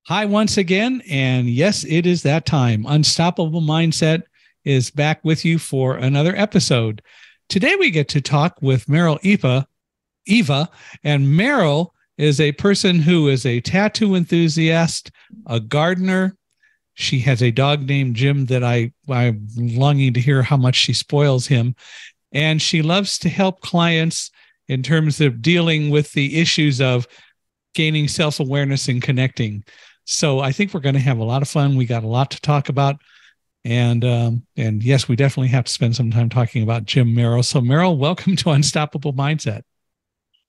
Hi, once again. And yes, it is that time. Unstoppable Mindset is back with you for another episode. Today, we get to talk with Maryl Eva, and Maryl is a person who is a tattoo enthusiast, a gardener. She has a dog named Jim that I'm longing to hear how much she spoils him. And she loves to help clients in terms of dealing with the issues of gaining self-awareness and connecting. So I think we're going to have a lot of fun. We got a lot to talk about. And yes, we definitely have to spend some time talking about Jim, Maryl. So Maryl, welcome to Unstoppable Mindset.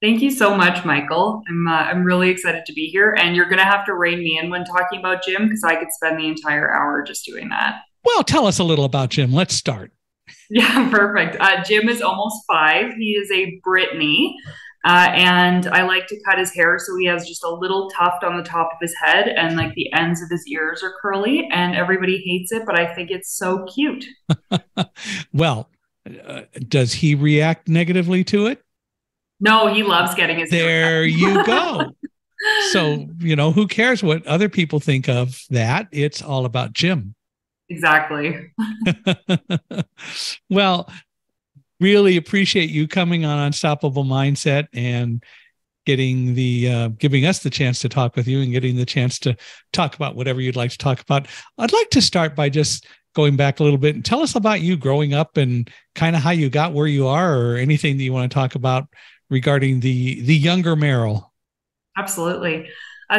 Thank you so much, Michael. I'm really excited to be here, and you're going to have to rein me in when talking about Jim because I could spend the entire hour just doing that. Well, tell us a little about Jim. Let's start. Yeah, perfect. Jim is almost 5. He is a Brittany, and I like to cut his hair so he has just a little tuft on the top of his head, and like the ends of his ears are curly, and everybody hates it, but I think it's so cute. Well, does he react negatively to it? No, he loves getting his hair There cut. you go. So, who cares what other people think of that? It's all about Jim. Exactly. Well, really appreciate you coming on Unstoppable Mindset and giving us the chance to talk with you and getting the chance to talk about whatever you'd like to talk about. I'd like to start by just going back a little bit and tell us about you growing up and kind of how you got where you are, or anything that you want to talk about regarding the younger Maryl. Absolutely.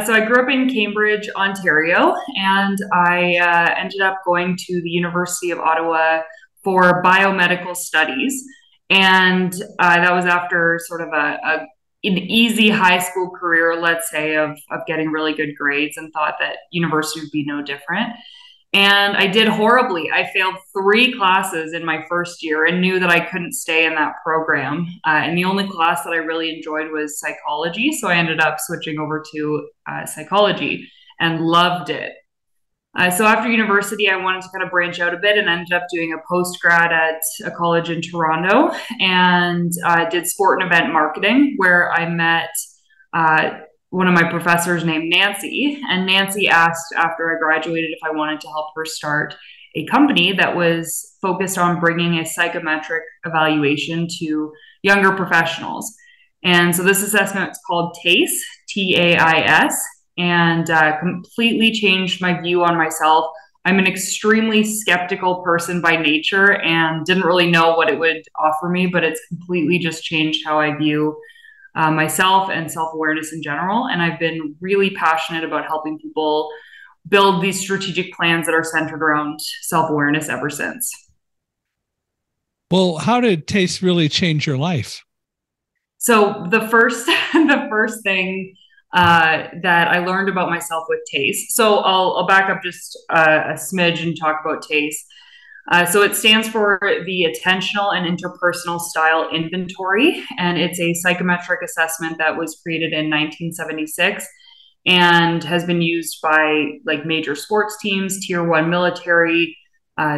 So I grew up in Cambridge, Ontario, and I ended up going to the University of Ottawa for biomedical studies. And that was after sort of an easy high school career, let's say, of getting really good grades, and thought that university would be no different. And I did horribly. I failed 3 classes in my first year and knew that I couldn't stay in that program. And the only class that I really enjoyed was psychology. So I ended up switching over to psychology and loved it. So after university, I wanted to kind of branch out a bit and ended up doing a post grad at a college in Toronto, and did sport and event marketing, where I met one of my professors named Nancy. And Nancy asked after I graduated if I wanted to help her start a company that was focused on bringing a psychometric evaluation to younger professionals. And so this assessment is called TAIS, TAIS, and completely changed my view on myself. I'm an extremely skeptical person by nature and didn't really know what it would offer me, but it's completely just changed how I view myself and self-awareness in general. And I've been really passionate about helping people build these strategic plans that are centered around self-awareness ever since. Well, how did taste really change your life? So the first the first thing that I learned about myself with TAIS. So I'll back up just a smidge and talk about TAIS. So it stands for the Attentional and Interpersonal Style Inventory, and it's a psychometric assessment that was created in 1976 and has been used by like major sports teams, tier 1 military,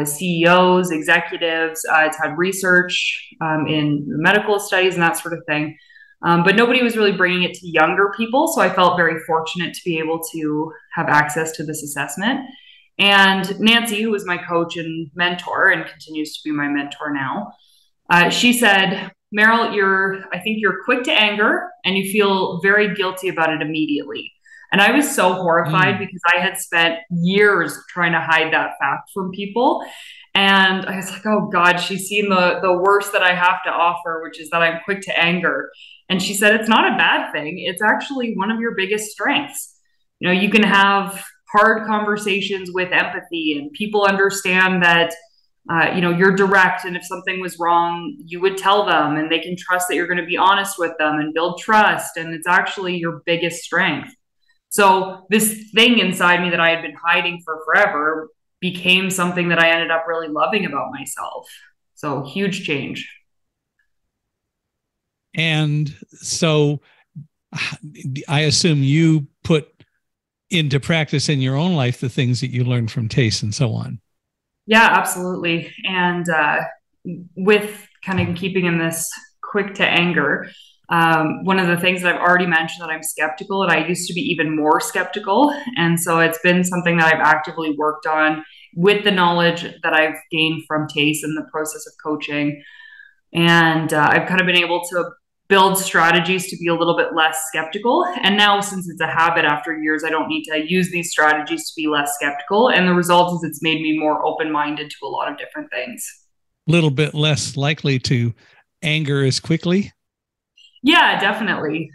CEOs, executives. It's had research in medical studies and that sort of thing. But nobody was really bringing it to younger people. So I felt very fortunate to be able to have access to this assessment. And Nancy, who was my coach and mentor and continues to be my mentor now, she said, Maryl, I think you're quick to anger and you feel very guilty about it immediately. And I was so horrified because I had spent years trying to hide that fact from people. And I was like, oh God, she's seen the worst that I have to offer, which is that I'm quick to anger. And she said, it's not a bad thing. It's actually one of your biggest strengths. You can have hard conversations with empathy, and people understand that you're direct, and if something was wrong you would tell them, and they can trust that you're going to be honest with them and build trust, and it's actually your biggest strength. So this thing inside me that I had been hiding for forever became something that I ended up really loving about myself. So huge change. And so I assume you put into practice in your own life the things that you learned from TAIS and so on. Yeah, absolutely. And with kind of keeping in this quick to anger, One of the things that I've already mentioned that I'm skeptical, and I used to be even more skeptical. And so it's been something that I've actively worked on with the knowledge that I've gained from TAIS in the process of coaching. And I've kind of been able to build strategies to be a little bit less skeptical. And now, since it's a habit after years, I don't need to use these strategies to be less skeptical. And the result is it's made me more open-minded to a lot of different things. A little bit less likely to anger as quickly. Yeah, definitely.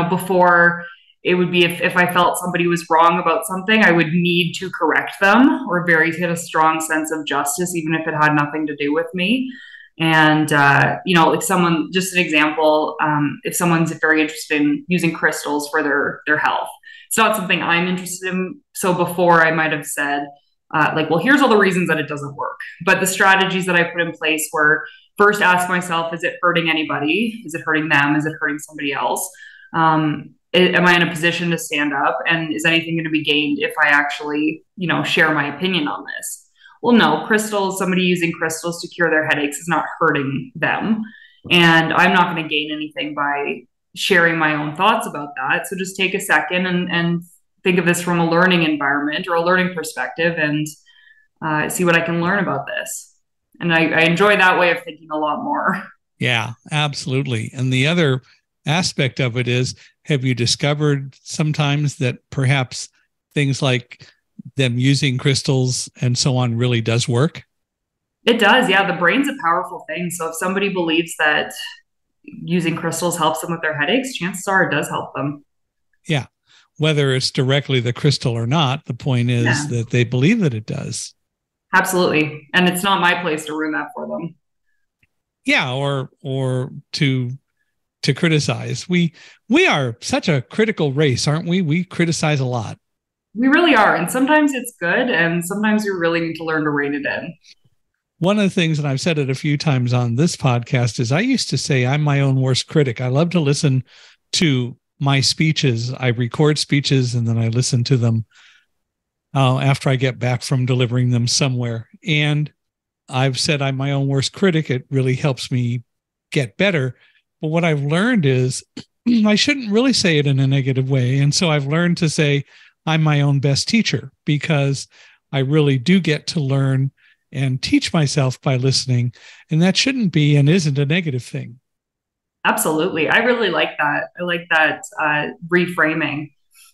Before it would be if I felt somebody was wrong about something, I would need to correct them or had a strong sense of justice, even if it had nothing to do with me. And, like someone, just an example, if someone's very interested in using crystals for their health, it's not something I'm interested in. So before I might have said, well, here's all the reasons that it doesn't work. But the strategies that I put in place were first ask myself, is it hurting anybody? Is it hurting them? Is it hurting somebody else? Am I in a position to stand up? And is anything going to be gained if I actually, share my opinion on this? Well, no, somebody using crystals to cure their headaches is not hurting them. And I'm not going to gain anything by sharing my own thoughts about that. So just take a second and think of this from a learning environment or a learning perspective and see what I can learn about this. And I enjoy that way of thinking a lot more. Yeah, absolutely. And the other aspect of it is, have you discovered sometimes that perhaps things like them using crystals and so on really does work? It does. Yeah. The brain's a powerful thing. So if somebody believes that using crystals helps them with their headaches, chances are it does help them. Yeah. Whether it's directly the crystal or not, the point is that they believe that it does. Absolutely. And it's not my place to ruin that for them. Yeah. Or to criticize. We are such a critical race, aren't we? We criticize a lot. We really are. And sometimes it's good. And sometimes we really need to learn to rein it in. One of the things, and I've said it a few times on this podcast, is I used to say I'm my own worst critic. I love to listen to my speeches. I record speeches and then I listen to them after I get back from delivering them somewhere. And I've said I'm my own worst critic. It really helps me get better. But what I've learned is I shouldn't really say it in a negative way. And so I've learned to say I'm my own best teacher, because I really do get to learn and teach myself by listening. And that shouldn't be and isn't a negative thing. Absolutely. I really like that. I like that reframing.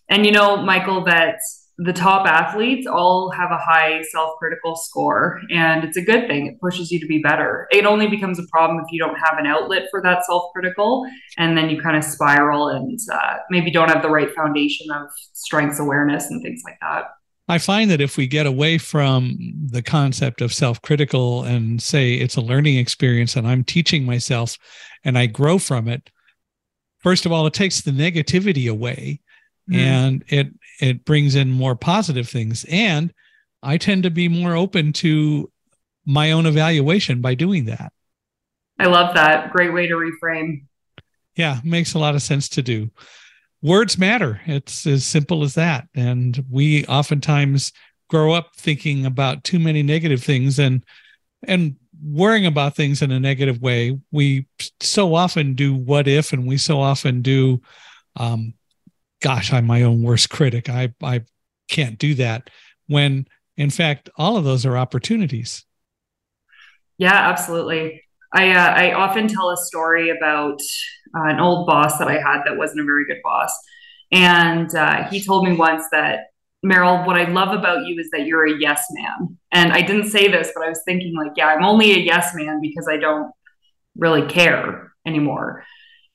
And, Michael, that the top athletes all have a high self-critical score, and it's a good thing. It pushes you to be better. It only becomes a problem if you don't have an outlet for that self-critical, and then you kind of spiral and maybe don't have the right foundation of strengths awareness and things like that. I find that if we get away from the concept of self-critical and say it's a learning experience and I'm teaching myself and I grow from it, first of all, it takes the negativity away. And it brings in more positive things. And I tend to be more open to my own evaluation by doing that. I love that. Great way to reframe. Yeah, makes a lot of sense to do. Words matter. It's as simple as that. And we oftentimes grow up thinking about too many negative things and worrying about things in a negative way. We so often do what if, and we so often do gosh, I'm my own worst critic. I can't do that, when in fact, all of those are opportunities. Yeah, absolutely. I often tell a story about an old boss that I had that wasn't a very good boss. And he told me once that, Maryl, what I love about you is that you're a yes man. And I didn't say this, but I was thinking I'm only a yes man because I don't really care anymore.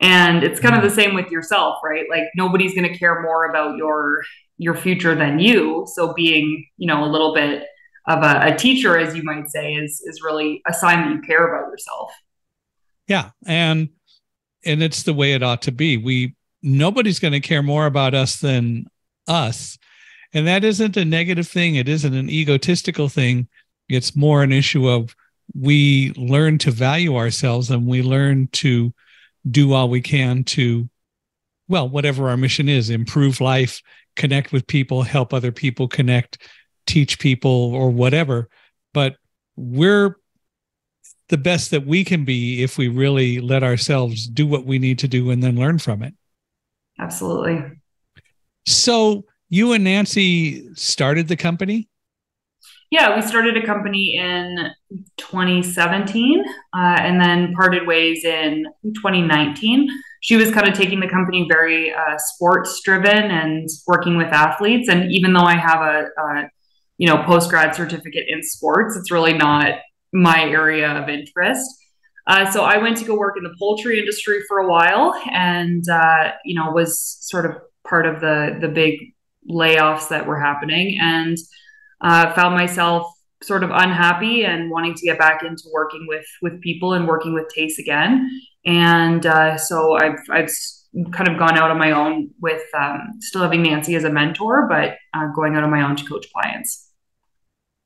And it's kind of the same with yourself, right? Like nobody's going to care more about your future than you. So being, a little bit of a teacher, as you might say, is really a sign that you care about yourself. Yeah. And it's the way it ought to be. Nobody's going to care more about us than us. And that isn't a negative thing. It isn't an egotistical thing. It's more an issue of we learn to value ourselves and we learn to do all we can to, whatever our mission is, improve life, connect with people, help other people connect, teach people or whatever. But the best that we can be if we really let ourselves do what we need to do and then learn from it. Absolutely. So you and Nancy started the company? Yeah, we started a company in 2017 and then parted ways in 2019. She was kind of taking the company very sports driven and working with athletes. And even though I have a post-grad certificate in sports, it's really not my area of interest. So I went to go work in the poultry industry for a while and, was sort of part of the big layoffs that were happening, and found myself sort of unhappy and wanting to get back into working with people and working with TAIS again. And so I've kind of gone out on my own with still having Nancy as a mentor, but going out on my own to coach clients.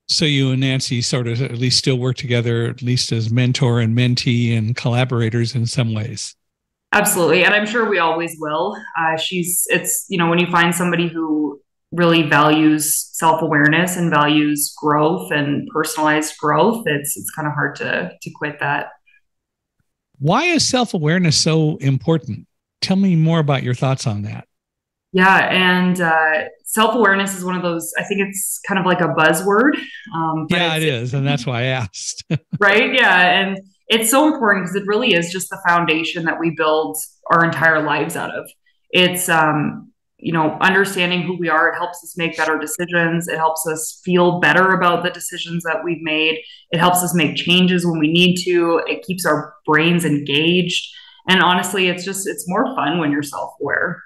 So you and Nancy sort of at least still work together, at least as mentor and mentee and collaborators in some ways. Absolutely. And I'm sure we always will. When you find somebody who really values self-awareness and values growth and personalized growth, it's kind of hard to quit that. Why is self-awareness so important? Tell me more about your thoughts on that. Yeah, and self-awareness is one of those, I think it's kind of like a buzzword. It is, and that's why I asked. Right? Yeah, and it's so important because it really is just the foundation that we build our entire lives out of. It's understanding who we are. It helps us make better decisions. It helps us feel better about the decisions that we've made. It helps us make changes when we need to. It keeps our brains engaged. And honestly, it's more fun when you're self-aware.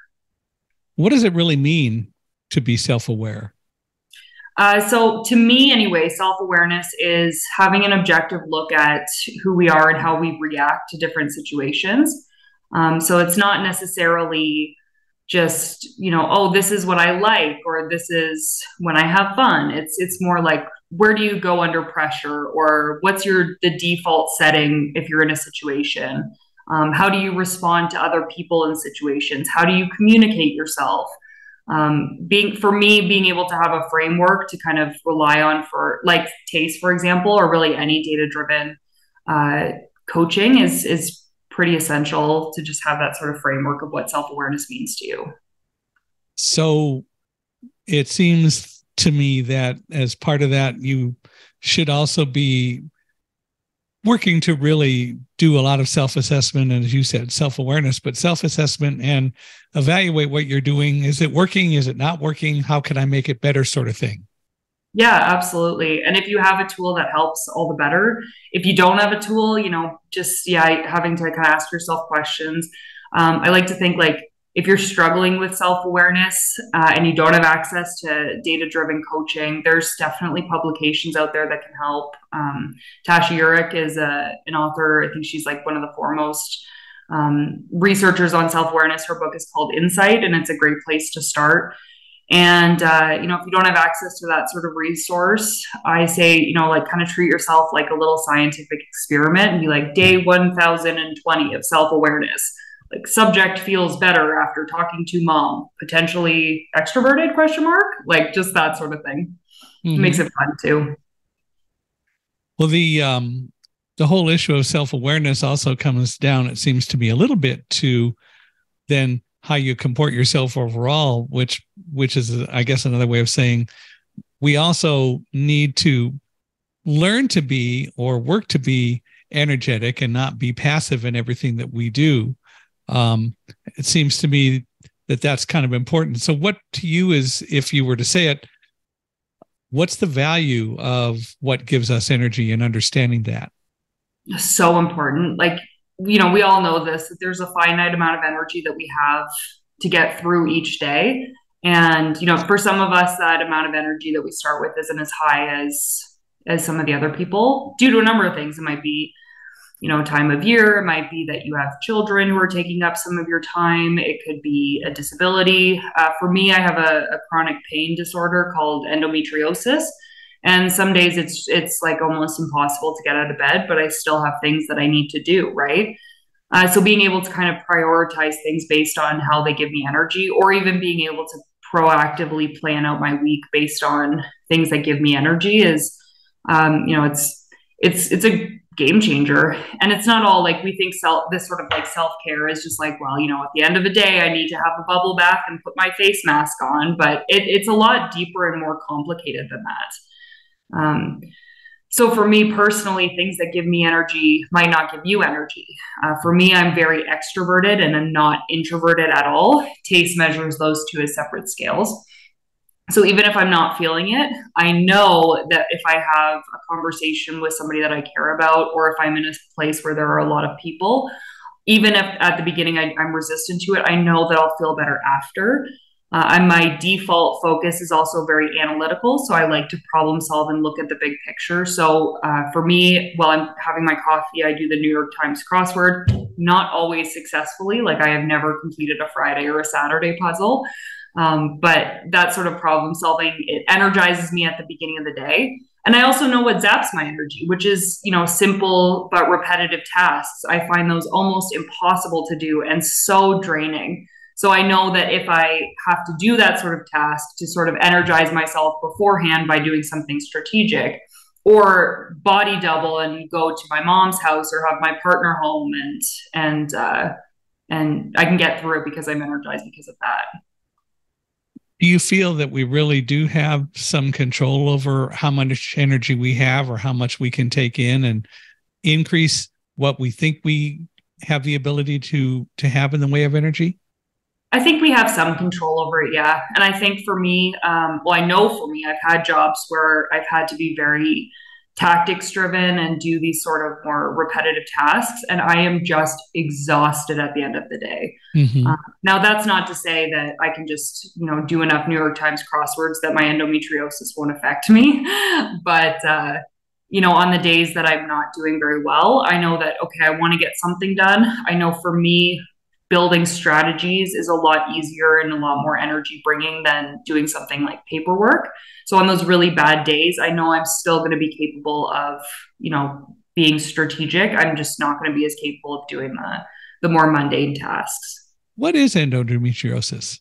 What does it really mean to be self-aware? So to me anyway, self-awareness is having an objective look at who we are and how we react to different situations. So it's not necessarily just, this is what I like, or this is when I have fun. It's more like, where do you go under pressure, or what's the default setting if you're in a situation? How do you respond to other people in situations? How do you communicate yourself? Being able to have a framework to kind of rely on for like TAIS, for example, or really any data-driven coaching is pretty essential to just have that sort of framework of what self-awareness means to you. So it seems to me that as part of that, you should also be working to really do a lot of self-assessment, and as you said, self-awareness, but self-assessment and evaluate what you're doing. Is it working? Is it not working? How can I make it better, sort of thing? Yeah, absolutely. And if you have a tool, that helps, all the better. If you don't have a tool, having to kind of ask yourself questions. I like to think like, if you're struggling with self-awareness and you don't have access to data-driven coaching, there's definitely publications out there that can help. Tasha Eurich is an author. I think she's like one of the foremost researchers on self-awareness. Her book is called Insight, and it's a great place to start. And, if you don't have access to that sort of resource, I say, kind of treat yourself like a little scientific experiment and be like, day 1020 of self-awareness. Like, subject feels better after talking to mom, potentially extroverted, ? Like, just that sort of thing. Mm-hmm. It makes it fun too. Well, the whole issue of self-awareness also comes down, it seems to me, a little bit to then how you comport yourself overall, which is, I guess, another way of saying we also need to learn to be or work to be energetic and not be passive in everything that we do. It seems to me that that's kind of important. So what to you is, if you were to say it, what's the value of what gives us energy and understanding that? So important. Like, we all know this, that there's a finite amount of energy that we have to get through each day. And, for some of us, that amount of energy that we start with isn't as high as some of the other people, due to a number of things. It might be, time of year. It might be that you have children who are taking up some of your time. It could be a disability. For me, I have a chronic pain disorder called endometriosis. And some days it's like almost impossible to get out of bed, but I still have things that I need to do, right? So being able to kind of prioritize things based on how they give me energy, or even being able to proactively plan out my week based on things that give me energy is, it's a game changer. And it's not all like we think this sort of like self-care is just like, well, at the end of the day, I need to have a bubble bath and put my face mask on. But it's a lot deeper and more complicated than that. So for me personally, things that give me energy might not give you energy. For me, I'm very extroverted and I'm not introverted at all. TAIS measures those two as separate scales. So even if I'm not feeling it, I know that if I have a conversation with somebody that I care about, or if I'm in a place where there are a lot of people, even if at the beginning I'm resistant to it, I know that I'll feel better after. And my default focus is also very analytical. So I like to problem solve and look at the big picture. So for me, while I'm having my coffee, I do the New York Times crossword, not always successfully. Like I have never completed a Friday or a Saturday puzzle. But that sort of problem solving, it energizes me at the beginning of the day. And I also know what zaps my energy, which is, simple but repetitive tasks. I find those almost impossible to do and so draining. So I know that if I have to do that sort of task to sort of energize myself beforehand by doing something strategic, or body double and go to my mom's house or have my partner home and I can get through it because I'm energized because of that. Do you feel that we really do have some control over how much energy we have or how much we can take in and increase what we think we have the ability to have in the way of energy? I think we have some control over it, yeah. And I think for me, I know for me, I've had jobs where I've had to be very tactics driven and do these sort of more repetitive tasks. And I am just exhausted at the end of the day. Mm-hmm. Now, that's not to say that I can just, do enough New York Times crosswords that my endometriosis won't affect me. But, on the days that I'm not doing very well, I know that, okay, I want to get something done. I know for me, building strategies is a lot easier and a lot more energy bringing than doing something like paperwork. So on those really bad days, I know I'm still going to be capable of, being strategic. I'm just not going to be as capable of doing the more mundane tasks. What is endometriosis?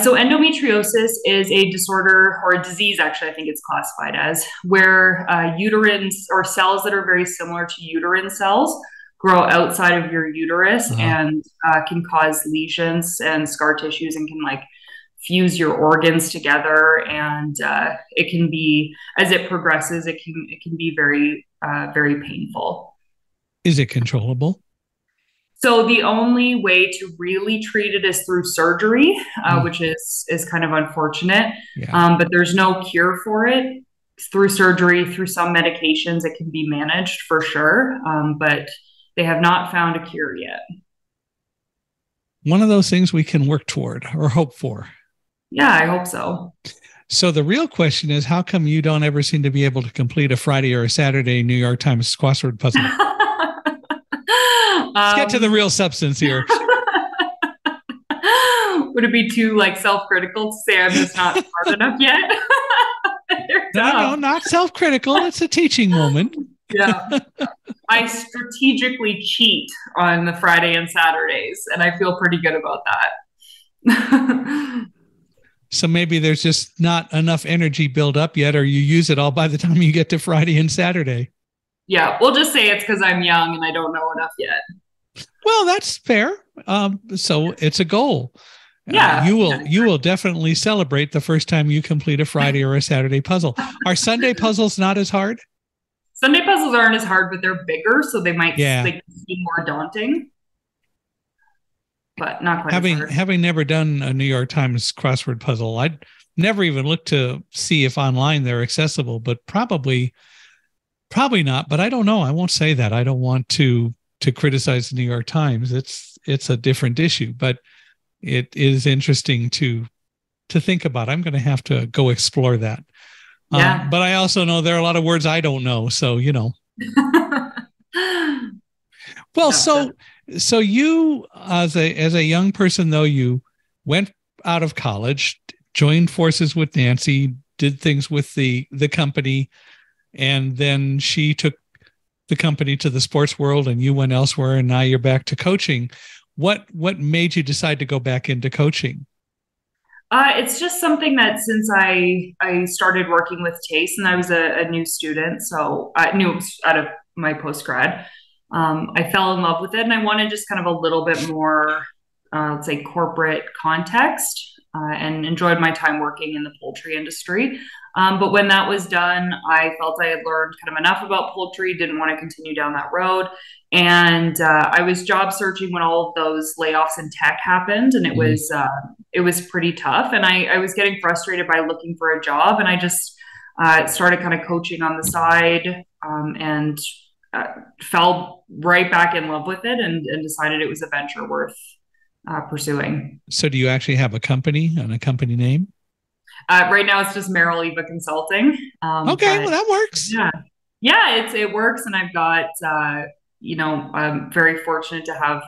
So endometriosis is a disorder or a disease, actually, I think it's classified as, where uterine or cells that are very similar to uterine cells grow outside of your uterus and can cause lesions and scar tissues and can fuse your organs together. And it can be, as it progresses, it can be very, very painful. Is it controllable? So the only way to really treat it is through surgery, which is kind of unfortunate. Yeah. But there's no cure for it. Through surgery, through some medications, it can be managed for sure. But they have not found a cure yet. One of those things we can work toward or hope for. Yeah, I hope so. So the real question is, how come you don't ever seem to be able to complete a Friday or a Saturday New York Times crossword puzzle? Let's get to the real substance here. Would it be too self-critical to say I'm just not smart enough yet? No, not self-critical. It's a teaching moment. Yeah. I strategically cheat on the Friday and Saturdays, and I feel pretty good about that. So maybe there's just not enough energy built up yet, or you use it all by the time you get to Friday and Saturday. Yeah, we'll just say it's because I'm young and I don't know enough yet. Well, that's fair. So it's a goal. Yeah. You will definitely celebrate the first time you complete a Friday or a Saturday puzzle. Are Sunday puzzles not as hard? Sunday puzzles aren't as hard, but they're bigger, so they might seem more daunting. But not quite as hard. Having never done a New York Times crossword puzzle, I'd never even looked to see if online they're accessible, but probably not. But I don't know. I won't say that. I don't want to criticize the New York Times. It's a different issue, but it is interesting to think about. I'm going to have to go explore that. Yeah. But I also know there are a lot of words I don't know. So, Well, so you as a young person, though, you went out of college, joined forces with Nancy, did things with the company, and then she took the company to the sports world and you went elsewhere, and now you're back to coaching. What made you decide to go back into coaching? It's just something that since I started working with TAIS and I was a new student, so I knew out of my post grad, I fell in love with it and I wanted just kind of a little bit more, let's say, corporate context, and enjoyed my time working in the poultry industry. But when that was done, I felt I had learned kind of enough about poultry, didn't want to continue down that road. And I was job searching when all of those layoffs in tech happened, and it was pretty tough. And I was getting frustrated by looking for a job, and I just started kind of coaching on the side, and fell right back in love with it, and decided it was a venture worth pursuing. So do you actually have a company and a company name? Right now, it's just Maryl Eva Consulting. Okay, well, that works. Yeah, yeah, it works, and I've got I'm very fortunate to have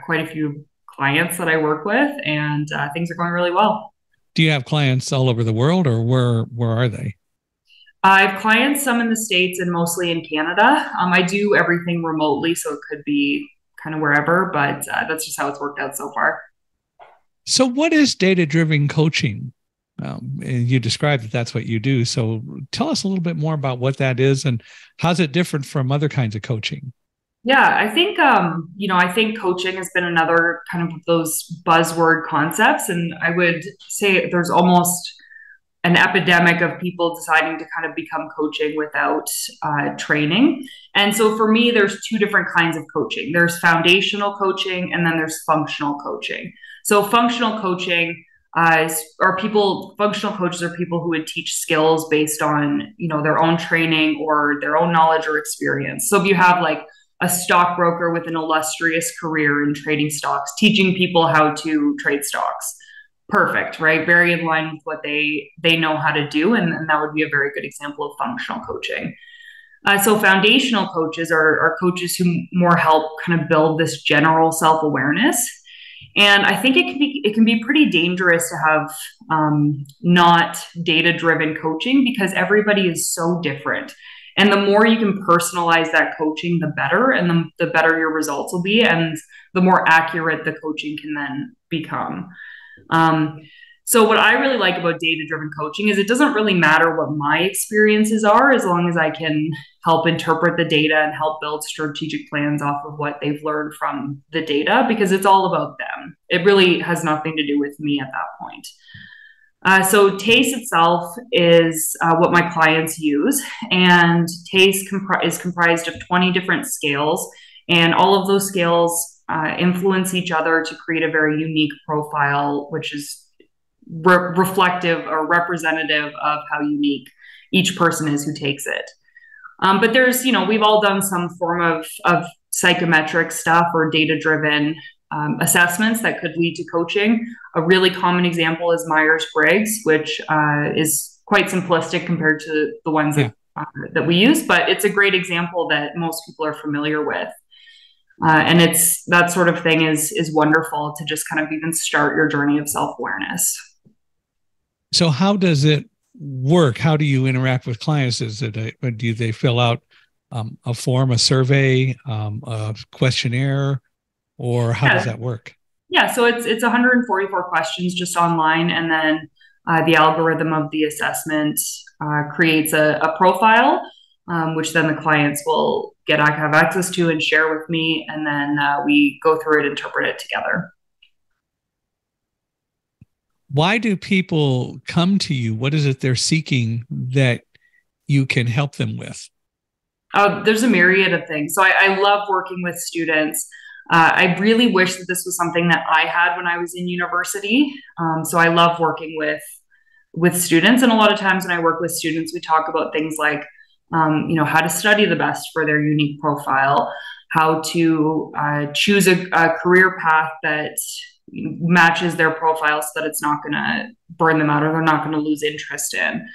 quite a few clients that I work with, and things are going really well. Do you have clients all over the world, or where are they? I have clients, some in the States and mostly in Canada. I do everything remotely, so it could be kind of wherever, but that's just how it's worked out so far. So what is data-driven coaching? You described that that's what you do. So tell us a little bit more about what that is and how's it different from other kinds of coaching? Yeah, I think I think coaching has been another kind of those buzzword concepts, and I would say there's almost an epidemic of people deciding to kind of become coaching without training. And so for me, there's two different kinds of coaching. There's foundational coaching, and then there's functional coaching. So functional coaching functional coaches are people who would teach skills based on, their own training or their own knowledge or experience. So if you have like a stockbroker with an illustrious career in trading stocks, teaching people how to trade stocks, perfect, right? Very in line with what they know how to do, and that would be a very good example of functional coaching. So foundational coaches are coaches who more help kind of build this general self-awareness. And I think it can be pretty dangerous to have not data-driven coaching, because everybody is so different. And the more you can personalize that coaching, the better, and the better your results will be, and the more accurate the coaching can then become. So what I really like about data-driven coaching is it doesn't really matter what my experiences are, as long as I can help interpret the data and help build strategic plans off of what they've learned from the data, because it's all about them. It really has nothing to do with me at that point. So TAIS itself is what my clients use, and TAIS is comprised of 20 different scales, and all of those scales influence each other to create a very unique profile, which is reflective or representative of how unique each person is who takes it. But there's, we've all done some form of psychometric stuff or data-driven assessments that could lead to coaching. A really common example is Myers-Briggs, which is quite simplistic compared to the ones that we use, but it's a great example that most people are familiar with. And that sort of thing is wonderful to just kind of even start your journey of self-awareness. So how does it work? How do you interact with clients? Do they fill out a form, a survey, a questionnaire, or how does that work? Yeah, so it's 144 questions just online, and then the algorithm of the assessment creates a profile, which then the clients will have access to and share with me, and then we go through it, interpret it together. Why do people come to you? What is it they're seeking that you can help them with? There's a myriad of things. So I love working with students. I really wish that this was something that I had when I was in university. So I love working with students. And a lot of times when I work with students, we talk about things like, how to study the best for their unique profile, how to choose a career path that matches their profile so that it's not going to burn them out or they're not going to lose interest in.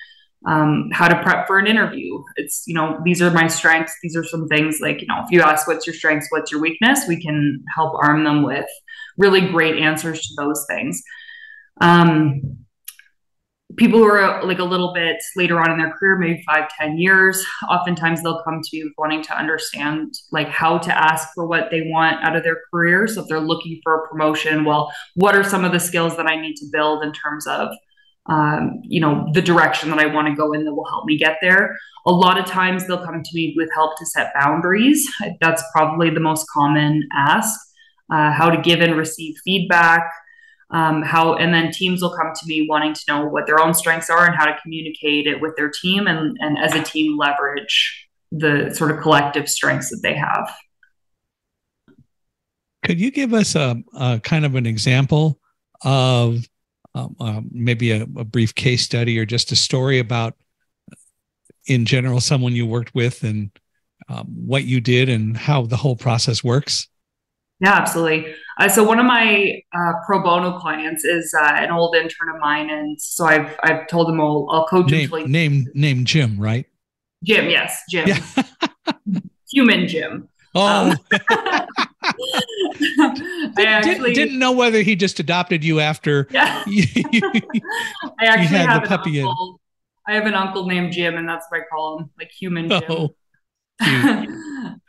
How to prep for an interview. It's, these are my strengths. These are some things like, if you ask what's your strengths, what's your weakness, we can help arm them with really great answers to those things. people who are like a little bit later on in their career, maybe 5, 10 years, oftentimes they'll come to you wanting to understand like how to ask for what they want out of their career. So if they're looking for a promotion, well, what are some of the skills that I need to build in terms of the direction that I want to go in that will help me get there. A lot of times they'll come to me with help to set boundaries. That's probably the most common ask. How to give and receive feedback, and then teams will come to me wanting to know what their own strengths are and how to communicate it with their team, and as a team leverage the sort of collective strengths that they have. Could you give us a kind of an example of maybe a brief case study or just a story about, in general, someone you worked with and what you did and how the whole process works? Yeah, absolutely. So one of my pro bono clients is an old intern of mine, and so I've told him I'll coach him. Name Jim, right? Jim, yes, Jim. Yeah. Human Jim. Oh. Didn't know whether he just adopted you after. Yeah. I actually have an uncle. I have an uncle named Jim, and that's what I call him, like Human Jim.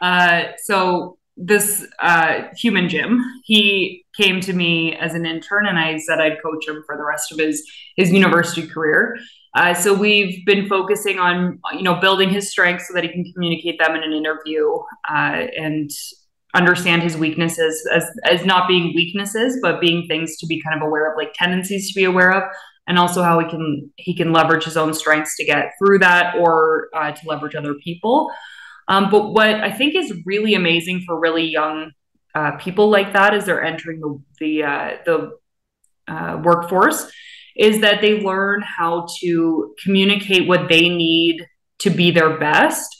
Oh, so this Human Jim, he came to me as an intern, and I said I'd coach him for the rest of his university career. So we've been focusing on building his strengths so that he can communicate them in an interview, and understand his weaknesses as not being weaknesses, but being things to be kind of aware of, like tendencies to be aware of, and also how he can leverage his own strengths to get through that, or to leverage other people. But what I think is really amazing for really young people like that, as they're entering the workforce, is that they learn how to communicate what they need to be their best.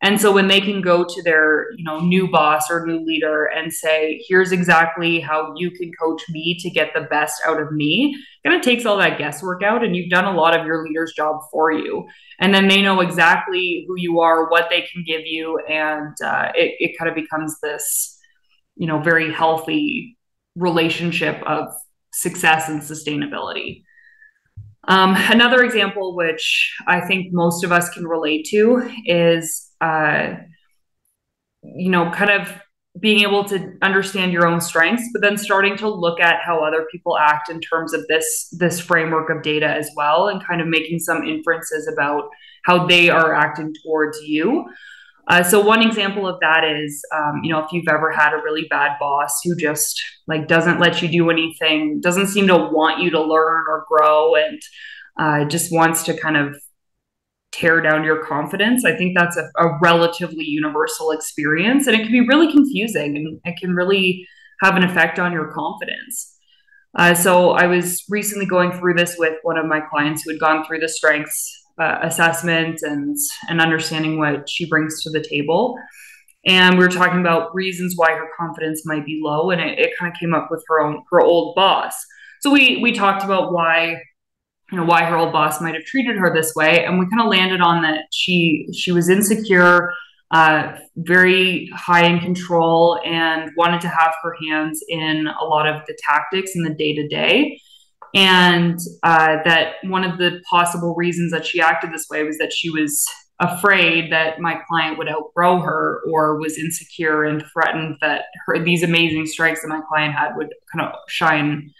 And so when they can go to their new boss or new leader and say, here's exactly how you can coach me to get the best out of me, it kind of takes all that guesswork out, and you've done a lot of your leader's job for you. And then they know exactly who you are, what they can give you, and it kind of becomes this very healthy relationship of success and sustainability. Another example, which I think most of us can relate to, is kind of being able to understand your own strengths, but then starting to look at how other people act in terms of this framework of data as well, and kind of making some inferences about how they are acting towards you. So one example of that is, if you've ever had a really bad boss who just doesn't let you do anything, doesn't seem to want you to learn or grow, and just wants to kind of tear down your confidence. I think that's a relatively universal experience, and it can be really confusing, and it can really have an effect on your confidence. So I was recently going through this with one of my clients who had gone through the strengths assessment and understanding what she brings to the table. And we were talking about reasons why her confidence might be low, and it kind of came up with her old boss. So we talked about why her old boss might have treated her this way, and we kind of landed on that she was insecure, very high in control, and wanted to have her hands in a lot of the tactics in the day-to-day. And that one of the possible reasons that she acted this way was that she was afraid that my client would outgrow her, or was insecure and threatened that these amazing strengths that my client had would kind of shine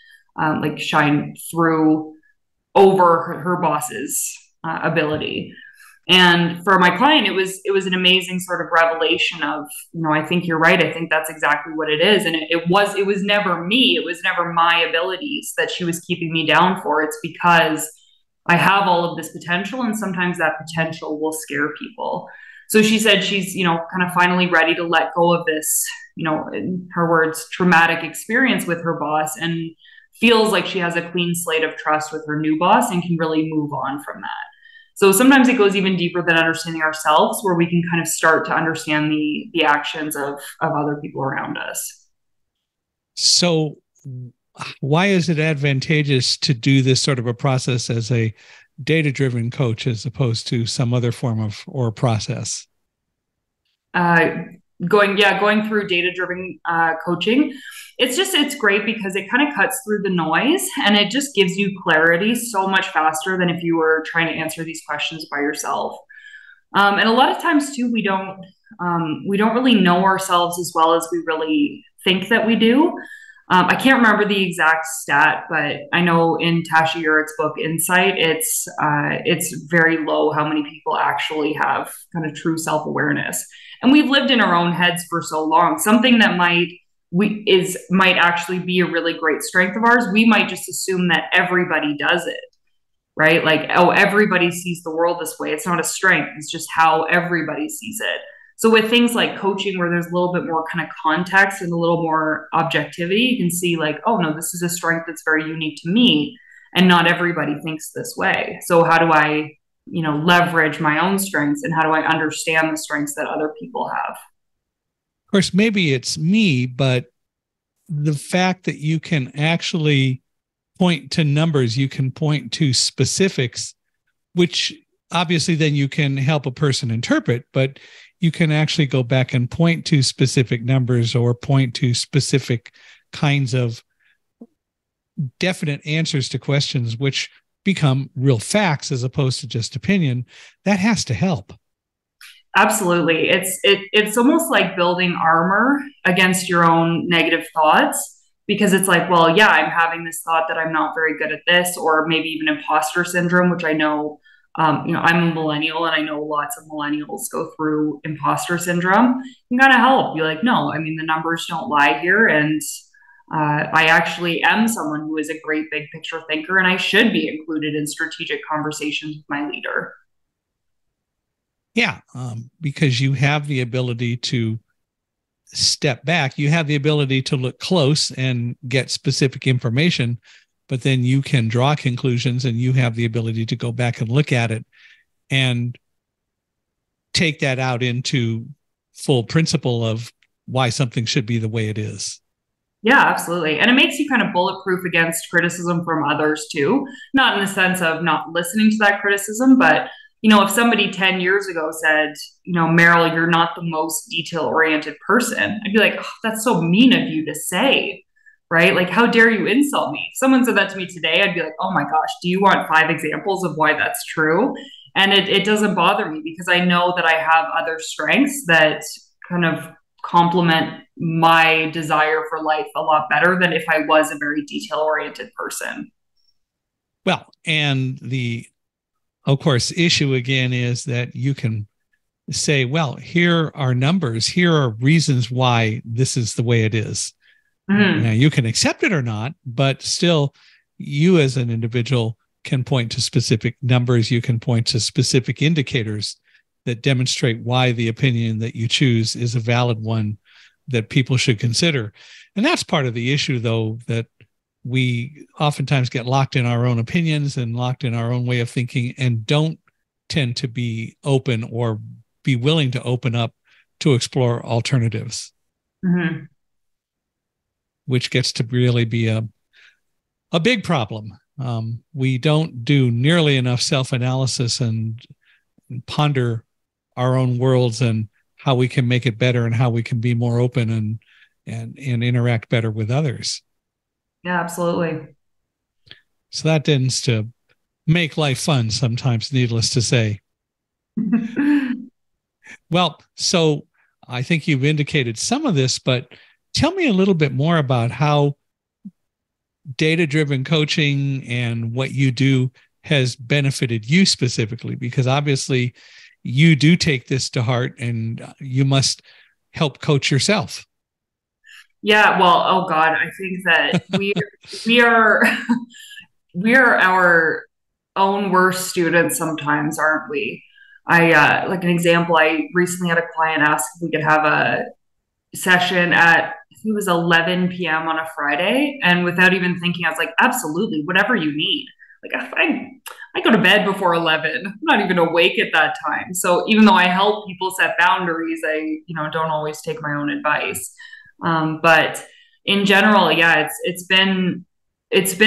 through over her boss's ability. And for my client, it was an amazing sort of revelation of, I think you're right. I think that's exactly what it is. And it was never me. It was never my abilities that she was keeping me down for. It's because I have all of this potential, and sometimes that potential will scare people. So she said she's, kind of finally ready to let go of this, in her words, traumatic experience with her boss, and feels like she has a clean slate of trust with her new boss and can really move on from that. So sometimes it goes even deeper than understanding ourselves, where we can kind of start to understand the actions of other people around us. So why is it advantageous to do this sort of a process as a data-driven coach as opposed to some other form of or process? going through data-driven coaching, it's great because it kind of cuts through the noise and it just gives you clarity so much faster than if you were trying to answer these questions by yourself. And a lot of times too, we don't really know ourselves as well as we really think that we do. I can't remember the exact stat, but I know in Tasha Urich's book Insight, it's very low how many people actually have kind of true self-awareness. And we've lived in our own heads for so long. Something that might actually be a really great strength of ours. We might just assume that everybody does it, right? Like, oh, everybody sees the world this way. It's not a strength. It's just how everybody sees it. So with things like coaching, where there's a little bit more kind of context and a little more objectivity, you can see like, oh no, this is a strength that's very unique to me, and not everybody thinks this way. So how do I, leverage my own strengths, and how do I understand the strengths that other people have? Of course, maybe it's me, but the fact that you can actually point to numbers, you can point to specifics, which obviously then you can help a person interpret, but you can actually go back and point to specific numbers or point to specific kinds of definite answers to questions, which become real facts as opposed to just opinion. That has to help. Absolutely. It's almost like building armor against your own negative thoughts, because it's like, well, yeah, I'm having this thought that I'm not very good at this, or maybe even imposter syndrome, which I know, I'm a millennial and I know lots of millennials go through imposter syndrome. You kind of help. You're like, no, I mean, the numbers don't lie here. And I actually am someone who is a great big picture thinker, and I should be included in strategic conversations with my leader. Yeah, because you have the ability to step back. You have the ability to look close and get specific information, but then you can draw conclusions, and you have the ability to go back and look at it and take that out into full principle of why something should be the way it is. Yeah, absolutely. And it makes you kind of bulletproof against criticism from others too. Not in the sense of not listening to that criticism, but if somebody 10 years ago said, Maryl, you're not the most detail-oriented person, I'd be like, oh, that's so mean of you to say, right? Like, how dare you insult me? If someone said that to me today, I'd be like, oh my gosh, do you want 5 examples of why that's true? And it doesn't bother me, because I know that I have other strengths that kind of complement my desire for life a lot better than if I was a very detail-oriented person. Well, and of course, issue again is that you can say, well, here are numbers, here are reasons why this is the way it is. Mm-hmm. Now, you can accept it or not, but still, you as an individual can point to specific numbers. You can point to specific indicators that demonstrate why the opinion that you choose is a valid one that people should consider. And that's part of the issue, though, that we oftentimes get locked in our own opinions and locked in our own way of thinking, and don't tend to be open or be willing to open up to explore alternatives, mm-hmm. which gets to really be a big problem. We don't do nearly enough self-analysis and ponder our own worlds and how we can make it better and how we can be more open and interact better with others. Yeah, absolutely. So that tends to make life fun sometimes, needless to say. Well, so I think you've indicated some of this, but tell me a little bit more about how data-driven coaching and what you do has benefited you specifically, because obviously you do take this to heart and you must help coach yourself. Yeah, well, oh God, I think that we are our own worst students sometimes, aren't we? Like an example, I recently had a client ask if we could have a session at, I think it was 11 p.m. on a Friday, and without even thinking, I was like, absolutely, whatever you need. Like, if I go to bed before 11, I'm not even awake at that time. So even though I help people set boundaries, I don't always take my own advice. But in general, yeah, it's been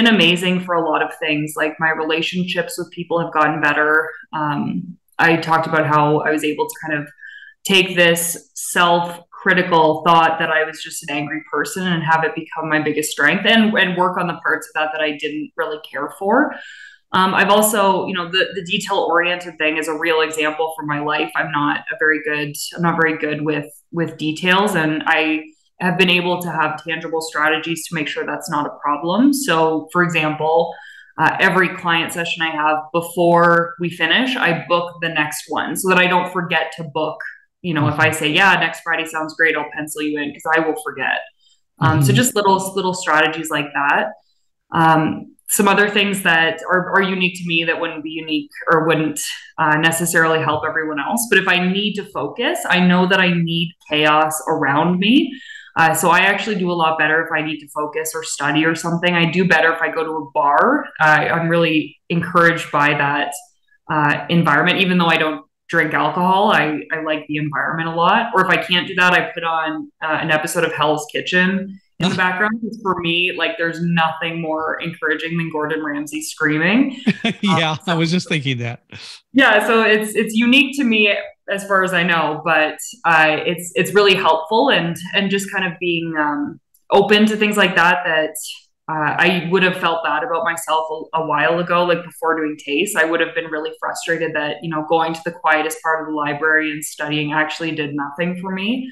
amazing for a lot of things. Like, my relationships with people have gotten better. I talked about how I was able to kind of take this critical thought that I was just an angry person and have it become my biggest strength, and work on the parts of that I didn't really care for. I've also, the detail oriented thing is a real example from my life. I'm not very good with details, and I have been able to have tangible strategies to make sure that's not a problem. So, for example, every client session I have before we finish, I book the next one so that I don't forget to book. If I say, yeah, next Friday sounds great, I'll pencil you in, because I will forget. So just little strategies like that. Some other things that are unique to me that wouldn't be unique or wouldn't necessarily help everyone else. But if I need to focus, I know that I need chaos around me. So I actually do a lot better if I need to focus or study or something. I do better if I go to a bar. I'm really encouraged by that environment, even though I don't drink alcohol. I like the environment a lot. Or if I can't do that, I put on an episode of Hell's Kitchen in the background. Because for me, like, there's nothing more encouraging than Gordon Ramsay screaming. Yeah, I was just thinking that. Yeah, so it's unique to me as far as I know, but it's really helpful, and just kind of being open to things like that I would have felt bad about myself a while ago, like before doing TAIS. I would have been really frustrated that, going to the quietest part of the library and studying actually did nothing for me.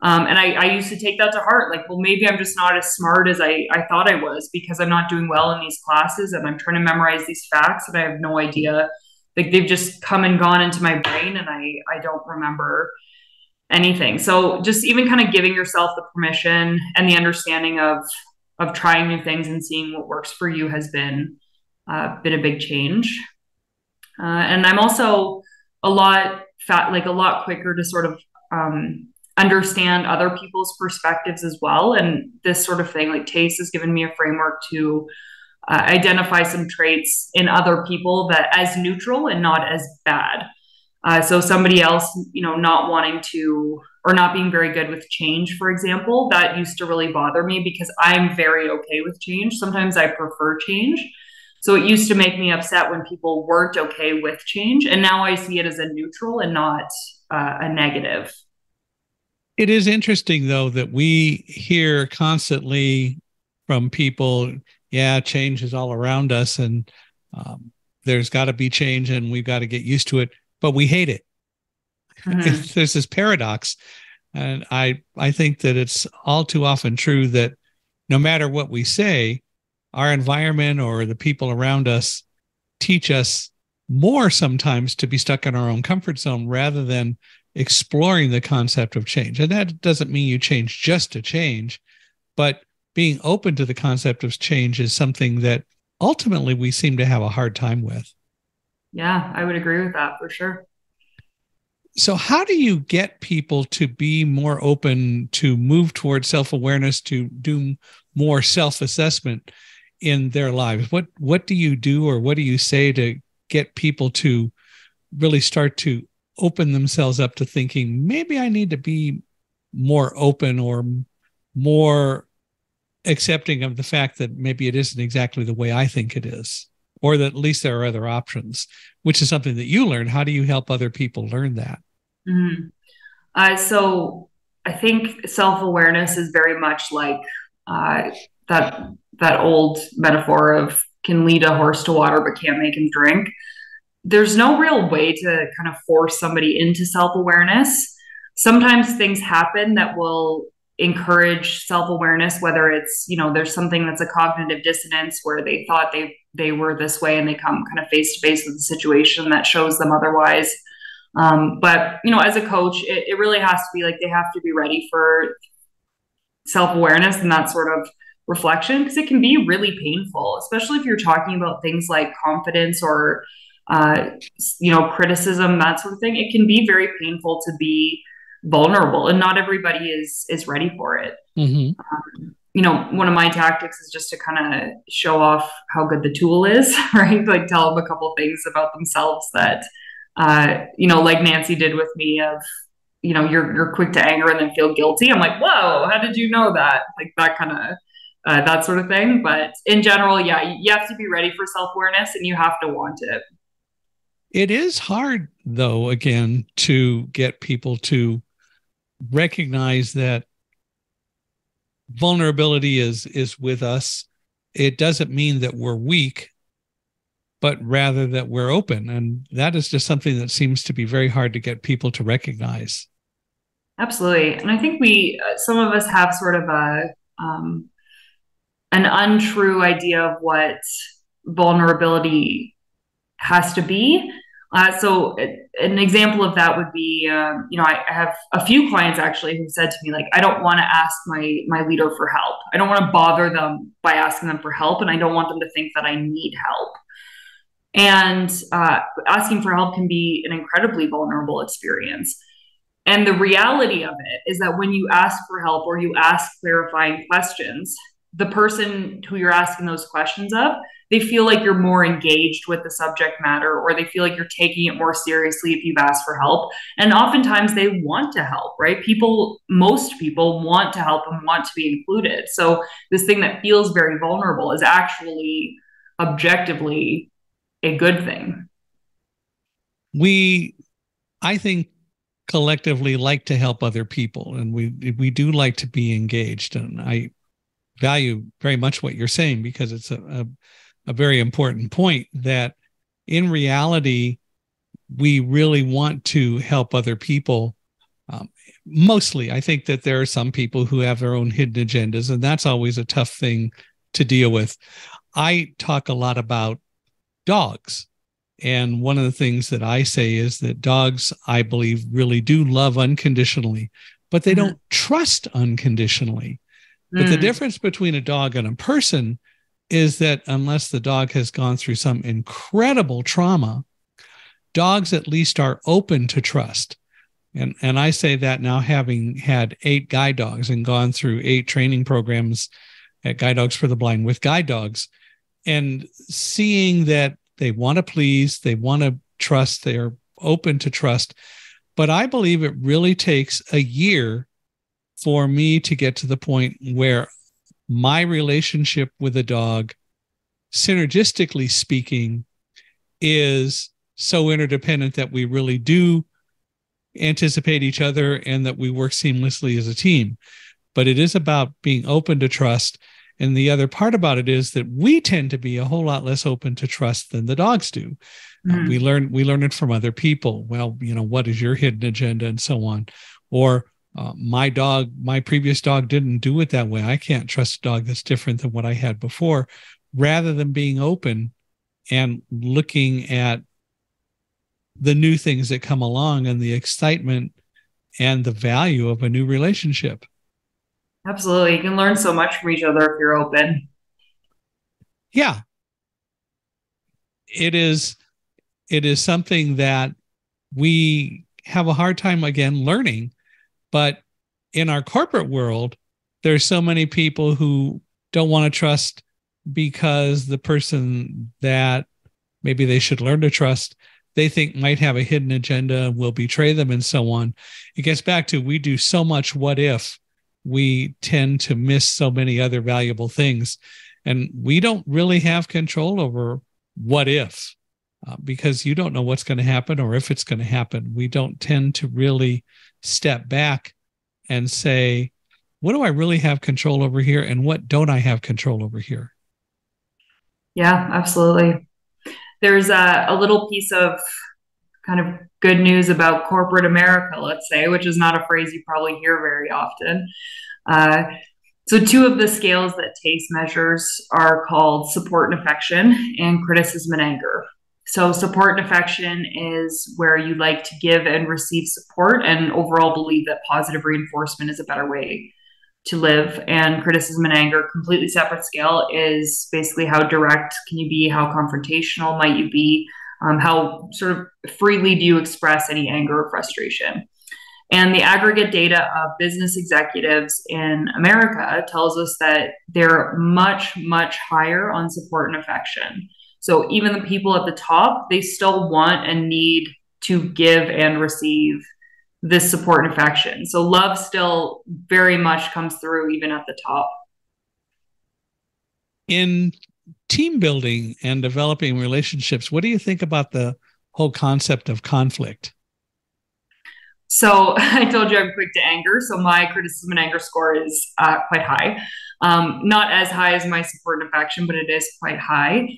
And I used to take that to heart. Like, well, maybe I'm just not as smart as I thought I was, because I'm not doing well in these classes and I'm trying to memorize these facts and I have no idea. Like, they've just come and gone into my brain and I don't remember anything. So just even kind of giving yourself the permission and the understanding of trying new things and seeing what works for you has been a big change. And I'm also a lot quicker to sort of understand other people's perspectives as well. And this sort of thing, like TAIS, has given me a framework to identify some traits in other people that as neutral and not as bad. So somebody else, not wanting to, or not being very good with change, for example, that used to really bother me because I'm very okay with change. Sometimes I prefer change. So it used to make me upset when people weren't okay with change. And now I see it as a neutral and not a negative. It is interesting, though, that we hear constantly from people, yeah, change is all around us and there's got to be change and we've got to get used to it, but we hate it. Mm-hmm. There's this paradox. And I think that it's all too often true that no matter what we say, our environment or the people around us teach us more sometimes to be stuck in our own comfort zone rather than exploring the concept of change. And that doesn't mean you change just to change, but being open to the concept of change is something that ultimately we seem to have a hard time with. Yeah, I would agree with that for sure. So how do you get people to be more open, to move towards self-awareness, to do more self-assessment in their lives? What do you do, or what do you say to get people to really start to open themselves up to thinking, maybe I need to be more open or more accepting of the fact that maybe it isn't exactly the way I think it is, or that at least there are other options, which is something that you learned. How do you help other people learn that? Mm-hmm. So I think self-awareness is very much like that old metaphor of can lead a horse to water but can't make him drink. There's no real way to kind of force somebody into self-awareness. Sometimes things happen that will encourage self-awareness, whether it's, there's something that's a cognitive dissonance where they thought they were this way and they come kind of face to face with a situation that shows them otherwise. But, as a coach, it really has to be like they have to be ready for self-awareness and that sort of reflection, because it can be really painful, especially if you're talking about things like confidence or criticism, that sort of thing. It can be very painful to be vulnerable, and not everybody is ready for it. Mm-hmm. One of my tactics is just to kind of show off how good the tool is, right? Like tell them a couple things about themselves that, like Nancy did with me of, you're quick to anger and then feel guilty. I'm like, whoa, how did you know that? Like that kind of, that sort of thing. But in general, yeah, you have to be ready for self-awareness and you have to want it. It is hard, though, again, to get people to recognize that vulnerability is with us. It doesn't mean that we're weak, but rather that we're open. And that is just something that seems to be very hard to get people to recognize. Absolutely. And I think some of us have sort of an untrue idea of what vulnerability has to be. An example of that would be, I have a few clients actually who said to me, like, I don't want to ask my leader for help. I don't want to bother them by asking them for help, and I don't want them to think that I need help. And asking for help can be an incredibly vulnerable experience. And the reality of it is that when you ask for help or you ask clarifying questions, the person who you're asking those questions of, they feel like you're more engaged with the subject matter, or they feel like you're taking it more seriously if you've asked for help. And oftentimes they want to help, right? Most people want to help and want to be included. So this thing that feels very vulnerable is actually objectively a good thing. I think, collectively like to help other people, and we do like to be engaged. And I value very much what you're saying, because it's a very important point that in reality, we really want to help other people. Mostly, I think that there are some people who have their own hidden agendas, and that's always a tough thing to deal with. I talk a lot about dogs. And one of the things that I say is that dogs, I believe, really do love unconditionally, but they don't trust unconditionally. But the difference between a dog and a person is that unless the dog has gone through some incredible trauma, dogs at least are open to trust. And I say that now, having had 8 guide dogs and gone through 8 training programs at Guide Dogs for the Blind with guide dogs, and seeing that they want to please, they want to trust, they're open to trust. But I believe it really takes a year for me to get to the point where my relationship with a dog, synergistically speaking, is so interdependent that we really do anticipate each other and that we work seamlessly as a team. But it is about being open to trust. And the other part about it is that we tend to be a whole lot less open to trust than the dogs do. We learn it from other people. Well, what is your hidden agenda, and so on. Or my previous dog didn't do it that way. I can't trust a dog that's different than what I had before, rather than being open and looking at the new things that come along and the excitement and the value of a new relationship. Absolutely. You can learn so much from each other if you're open. Yeah. It is something that we have a hard time, again, learning. But in our corporate world, there's so many people who don't want to trust because the person that maybe they should learn to trust, they think might have a hidden agenda and will betray them, and so on. It gets back to, we do so much what if, we tend to miss so many other valuable things. And we don't really have control over what if, because you don't know what's going to happen or if it's going to happen. We don't tend to really step back and say, what do I really have control over here, and what don't I have control over here? Yeah, absolutely. There's a little piece of kind of good news about corporate America, let's say, which is not a phrase you probably hear very often. So 2 of the scales that TAIS measures are called support and affection, and criticism and anger. So support and affection is where you like to give and receive support and overall believe that positive reinforcement is a better way to live. And criticism and anger, completely separate scale, is basically how direct can you be, how confrontational might you be, how sort of freely do you express any anger or frustration. And the aggregate data of business executives in America tells us that they're much, much higher on support and affection. So even the people at the top, they still want and need to give and receive this support and affection. So love still very much comes through even at the top. In team building and developing relationships, what do you think about the whole concept of conflict? So I told you I'm quick to anger. So my criticism and anger score is quite high. Not as high as my support and affection, but it is quite high.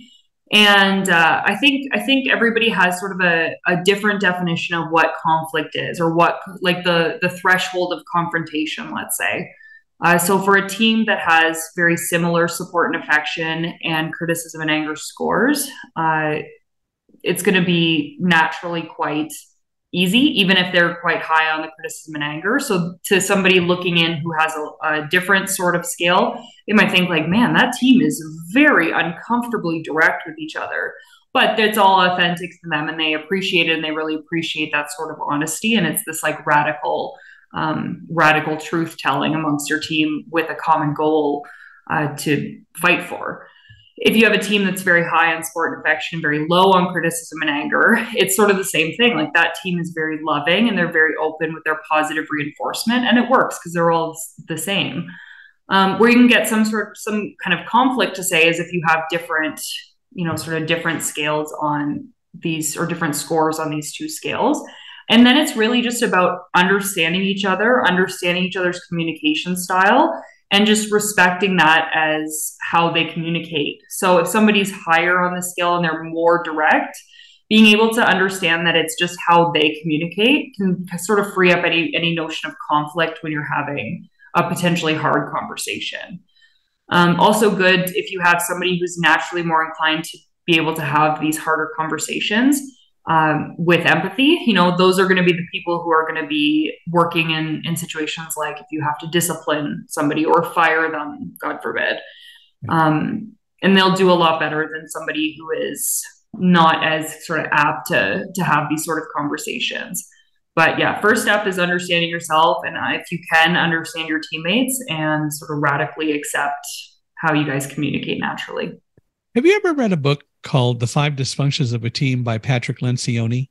And I think everybody has sort of a different definition of what conflict is, or what, like, the threshold of confrontation, let's say. So for a team that has very similar support and affection and criticism and anger scores, it's going to be naturally quite easy, even if they're quite high on the criticism and anger. So to somebody looking in who has a different sort of scale, they might think like, man, that team is very uncomfortably direct with each other. But it's all authentic to them, and they appreciate it, and they really appreciate that sort of honesty. And it's this like radical truth telling amongst your team with a common goal to fight for. If you have a team that's very high on support and affection, very low on criticism and anger, it's sort of the same thing. Like, that team is very loving and they're very open with their positive reinforcement, and it works because they're all the same. Where you can get some kind of conflict to say is if you have different, sort of different scales on these, or different scores on these two scales. And then it's really just about understanding each other, understanding each other's communication style, and just respecting that as how they communicate. So if somebody's higher on the scale and they're more direct, being able to understand that it's just how they communicate can sort of free up any notion of conflict when you're having a potentially hard conversation. Also good if you have somebody who's naturally more inclined to be able to have these harder conversations with empathy. Those are going to be the people who are going to be working in situations like if you have to discipline somebody or fire them, God forbid. And they'll do a lot better than somebody who is not as sort of apt to have these sort of conversations. But yeah, first step is understanding yourself, and if you can, understand your teammates and sort of radically accept how you guys communicate naturally. Have you ever read a book called The 5 Dysfunctions of a Team by Patrick Lencioni?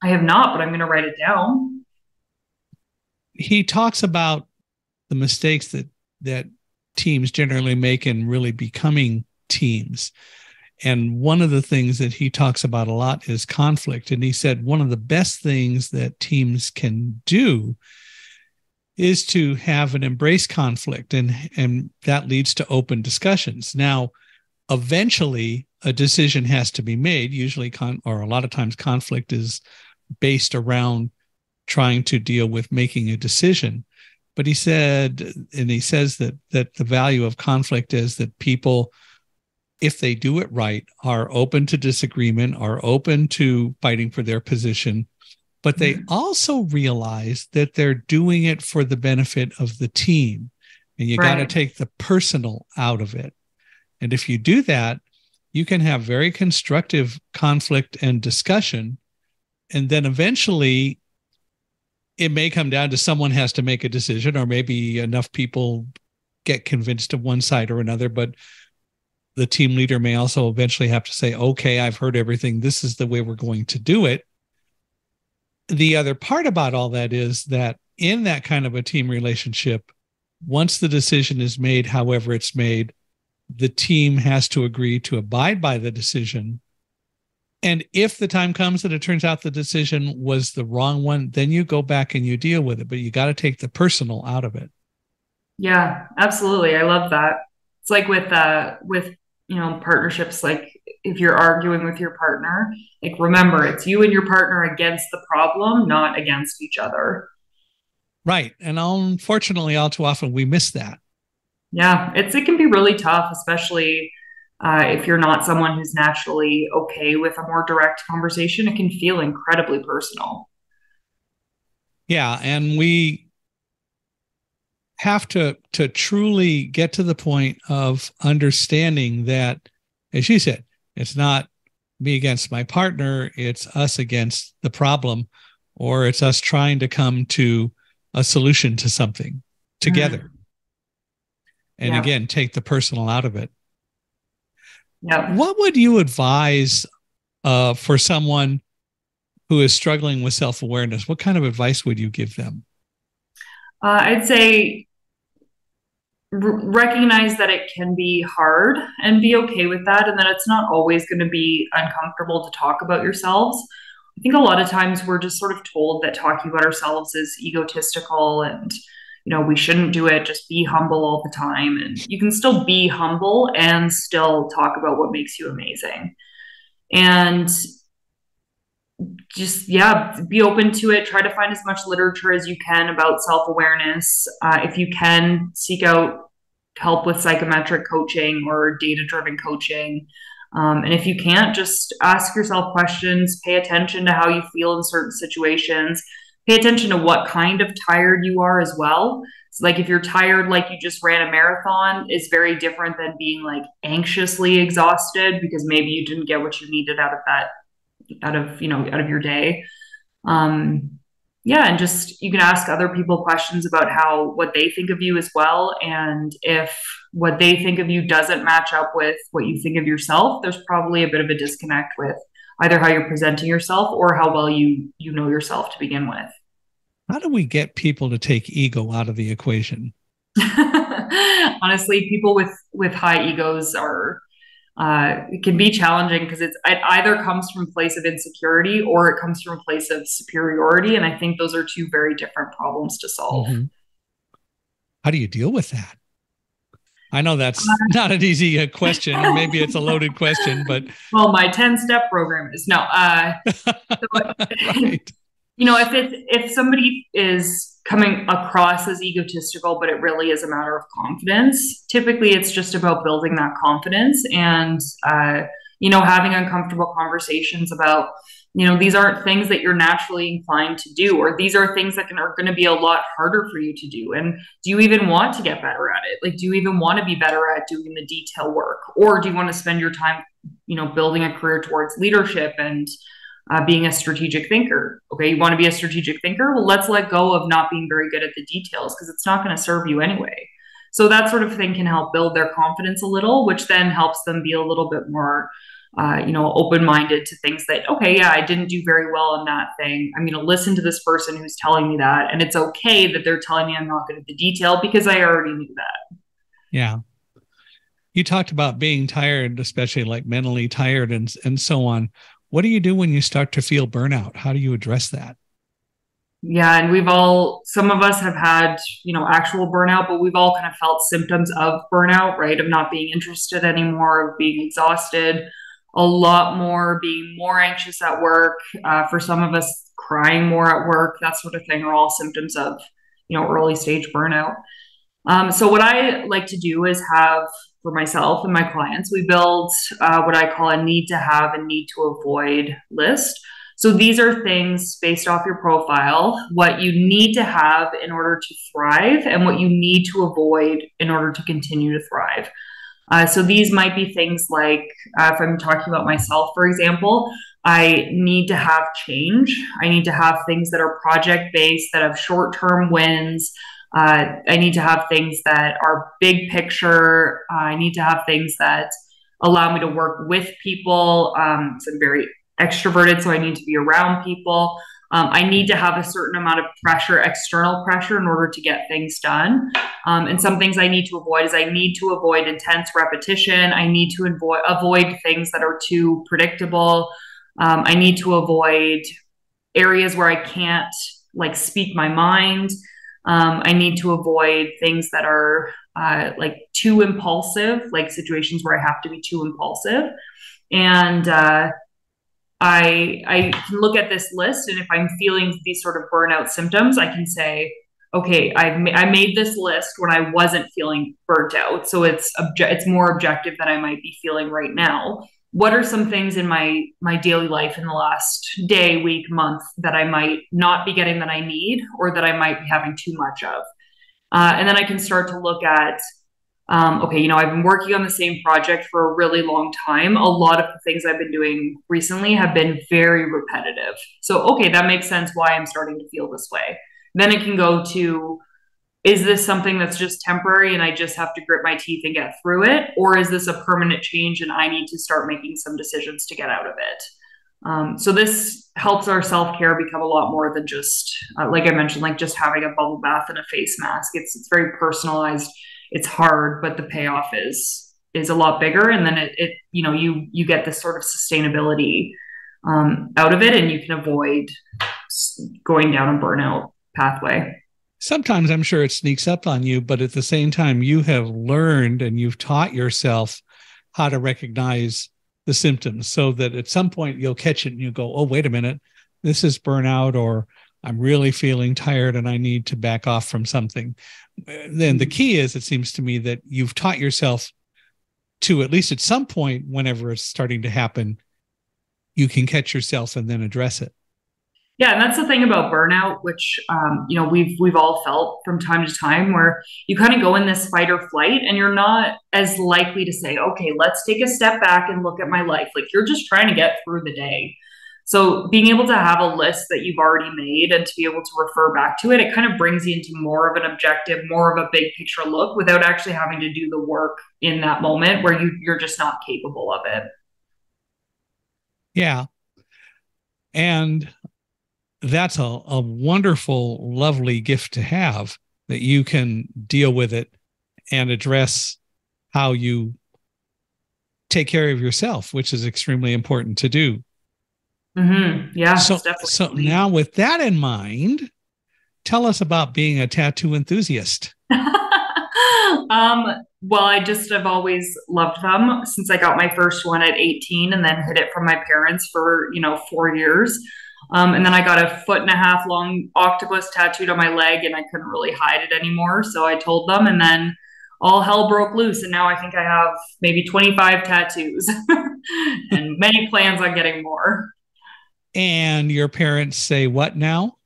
I have not, but I'm going to write it down. He talks about the mistakes that teams generally make in really becoming teams. And one of the things that he talks about a lot is conflict. And he said one of the best things that teams can do is to have and embrace conflict, and that leads to open discussions. Now, eventually, a decision has to be made. Usually, or a lot of times, conflict is based around trying to deal with making a decision. But he said, and he says that the value of conflict is that people, if they do it right, are open to disagreement, are open to fighting for their position, but they also realize that they're doing it for the benefit of the team. And you got to take the personal out of it. And if you do that, you can have very constructive conflict and discussion. And then eventually it may come down to someone has to make a decision, or maybe enough people get convinced of one side or another. But the team leader may also eventually have to say, okay, I've heard everything. This is the way we're going to do it. The other part about all that is that in that kind of a team relationship, once the decision is made, however it's made, the team has to agree to abide by the decision. And if the time comes that it turns out the decision was the wrong one, then you go back and you deal with it, but you got to take the personal out of it. Yeah, absolutely. I love that. It's like with partnerships, like if you're arguing with your partner, like, remember, it's you and your partner against the problem, not against each other. Right. And unfortunately, all too often we miss that. Yeah, it can be really tough, especially if you're not someone who's naturally okay with a more direct conversation. It can feel incredibly personal. Yeah, and we have to truly get to the point of understanding that, as you said, it's not me against my partner, it's us against the problem, or it's us trying to come to a solution to something together. Mm-hmm. And again, take the personal out of it. Yeah. What would you advise for someone who is struggling with self-awareness? What kind of advice would you give them? I'd say recognize that it can be hard and be okay with that, and that it's not always going to be uncomfortable to talk about yourselves. I think a lot of times we're just sort of told that talking about ourselves is egotistical and, we shouldn't do it. Just be humble all the time. And you can still be humble and still talk about what makes you amazing. And just, yeah, be open to it. Try to find as much literature as you can about self-awareness. If you can, seek out help with psychometric coaching or data-driven coaching. And if you can't, just ask yourself questions, pay attention to how you feel in certain situations, pay attention to what kind of tired you are as well. So like if you're tired, like you just ran a marathon, is very different than being like anxiously exhausted because maybe you didn't get what you needed out of that, out of your day. Yeah, and just you can ask other people questions about what they think of you as well. And if what they think of you doesn't match up with what you think of yourself, there's probably a bit of a disconnect with either how you're presenting yourself or how well you know yourself to begin with. How do we get people to take ego out of the equation? Honestly, people with high egos it can be challenging because it either comes from a place of insecurity or it comes from a place of superiority. And I think those are two very different problems to solve. Mm-hmm. How do you deal with that? I know that's not an easy question, or maybe it's a loaded question, but. Well, my 10-step program is no. Right. If somebody is coming across as egotistical, but it really is a matter of confidence, typically it's just about building that confidence and, having uncomfortable conversations about, these aren't things that you're naturally inclined to do, or these are things that are going to be a lot harder for you to do. And do you even want to get better at it? Like, do you even want to be better at doing the detail work? Or do you want to spend your time, building a career towards leadership and being a strategic thinker? Okay, you want to be a strategic thinker? Well, let's let go of not being very good at the details because it's not going to serve you anyway. So that sort of thing can help build their confidence a little, which then helps them be a little bit more, open-minded to things that, okay, yeah, I didn't do very well on that thing. I'm going to listen to this person who's telling me that. And it's okay that they're telling me I'm not good at the detail because I already knew that. Yeah. You talked about being tired, especially like mentally tired and so on. What do you do when you start to feel burnout? How do you address that? Yeah, and some of us have had, actual burnout, but we've all kind of felt symptoms of burnout, right? Of not being interested anymore, of being exhausted, a lot more, being more anxious at work. For some of us, crying more at work, that sort of thing are all symptoms of, early stage burnout. So what I like to do is have, for myself and my clients, we build what I call a need to have and need to avoid list. So these are things based off your profile, what you need to have in order to thrive and what you need to avoid in order to continue to thrive. So these might be things like, if I'm talking about myself, for example, I need to have change. I need to have things that are project-based, that have short-term wins. I need to have things that are big picture. I need to have things that allow me to work with people. So I'm very extroverted, so I need to be around people. I need to have a certain amount of pressure, external pressure, in order to get things done. And some things I need to avoid is I need to avoid intense repetition. I need to avoid things that are too predictable. I need to avoid areas where I can't speak my mind. I need to avoid things that are too impulsive, like situations where I have to be too impulsive. And I can look at this list, and if I'm feeling these sort of burnout symptoms, I can say, okay, I made this list when I wasn't feeling burnt out. So it's more objective than I might be feeling right now. What are some things in my daily life in the last day, week, month that I might not be getting that I need, or that I might be having too much of? And then I can start to look at, okay, I've been working on the same project for a really long time. A lot of the things I've been doing recently have been very repetitive. So, okay, that makes sense why I'm starting to feel this way. Then it can go to, is this something that's just temporary and I just have to grit my teeth and get through it? Or is this a permanent change and I need to start making some decisions to get out of it? So this helps our self-care become a lot more than just, like I mentioned, like just having a bubble bath and a face mask. It's very personalized. It's hard, but the payoff is a lot bigger. And then you get this sort of sustainability out of it, and you can avoid going down a burnout pathway. Sometimes I'm sure it sneaks up on you, but at the same time, you have learned and you've taught yourself how to recognize the symptoms so that at some point you'll catch it and you go, oh, wait a minute, this is burnout, or I'm really feeling tired and I need to back off from something. Then the key is, it seems to me, that you've taught yourself to, at least at some point, whenever it's starting to happen, you can catch yourself and then address it. Yeah, and that's the thing about burnout, which we've all felt from time to time, where you kind of go in this fight or flight, and you're not as likely to say, "Okay, let's take a step back and look at my life." Like, you're just trying to get through the day. So being able to have a list that you've already made and to be able to refer back to it, it kind of brings you into more of an objective, more of a big picture look, without actually having to do the work in that moment where you're just not capable of it. Yeah, and that's a wonderful, lovely gift to have, that you can deal with it and address how you take care of yourself, which is extremely important to do. Mm-hmm. Yeah, So now, with that in mind, tell us about being a tattoo enthusiast. Well, I've always loved them since I got my first one at 18 and then hid it from my parents for, 4 years. And then I got a 1.5 foot long octopus tattooed on my leg, and I couldn't really hide it anymore. So I told them, and then all hell broke loose. And now I think I have maybe 25 tattoos and many plans on getting more. And your parents say what now?